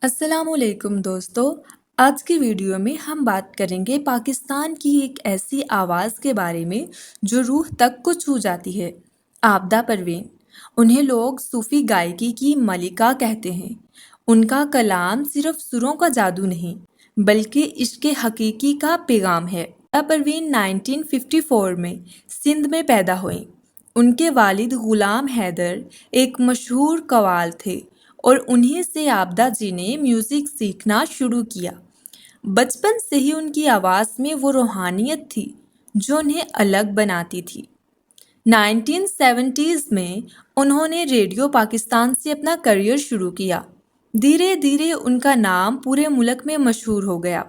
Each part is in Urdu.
السلام علیکم دوستو، آج کی ویڈیو میں ہم بات کریں گے پاکستان کی ایک ایسی آواز کے بارے میں جو روح تک کو چھو جاتی ہے، آبدہ پروین۔ انہیں لوگ صوفی گائیکی کی ملکہ کہتے ہیں۔ ان کا کلام صرف سروں کا جادو نہیں بلکہ عشق حقیقی کا پیغام ہے۔ آبدہ پروین 1954 میں سندھ میں پیدا ہوئیں۔ ان کے والد غلام حیدر ایک مشہور قوال تھے اور انہی سے آبدہ جی نے میوزک سیکھنا شروع کیا۔ بچپن سے ہی ان کی آواز میں وہ روحانیت تھی جو انہیں الگ بناتی تھی۔ 1970s میں انہوں نے ریڈیو پاکستان سے اپنا کریئر شروع کیا۔ دھیرے دھیرے ان کا نام پورے ملک میں مشہور ہو گیا۔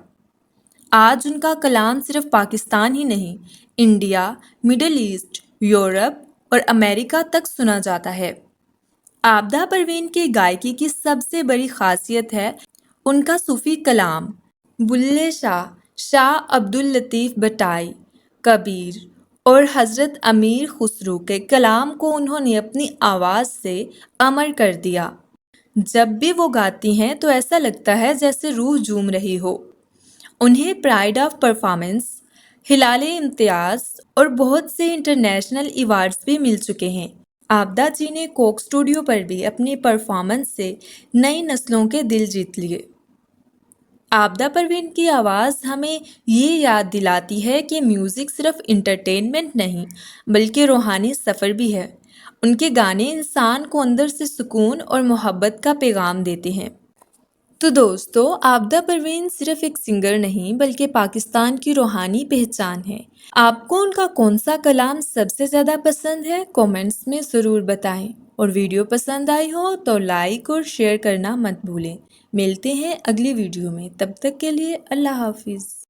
آج ان کا کلام صرف پاکستان ہی نہیں، انڈیا، مڈل ایسٹ، یورپ اور امریکہ تک سنا جاتا ہے۔ آبدہ پروین کے گائیکی کی سب سے بڑی خاصیت ہے ان کا صوفی کلام۔ بلے شاہ، شاہ عبداللطیف بھٹائی، کبیر اور حضرت امیر خسرو کے کلام کو انہوں نے اپنی آواز سے امر کر دیا۔ جب بھی وہ گاتی ہیں تو ایسا لگتا ہے جیسے روح جھوم رہی ہو۔ انہیں پرائڈ آف پرفارمنس، ہلال امتیاز اور بہت سے انٹرنیشنل ایوارڈز بھی مل چکے ہیں۔ آبدہ جی نے کوک اسٹوڈیو پر بھی اپنی پرفارمنس سے نئی نسلوں کے دل جیت لیے۔ آبدہ پروین کی آواز ہمیں یہ یاد دلاتی ہے کہ میوزک صرف انٹرٹینمنٹ نہیں بلکہ روحانی سفر بھی ہے۔ ان کے گانے انسان کو اندر سے سکون اور محبت کا پیغام دیتے ہیں۔ تو دوستو، آبدہ پروین صرف ایک سنگر نہیں بلکہ پاکستان کی روحانی پہچان ہے۔ آپ کو ان کا کون سا کلام سب سے زیادہ پسند ہے؟ کومنٹس میں ضرور بتائیں، اور ویڈیو پسند آئی ہو تو لائک اور شیئر کرنا مت بھولیں۔ ملتے ہیں اگلی ویڈیو میں، تب تک کے لیے اللہ حافظ۔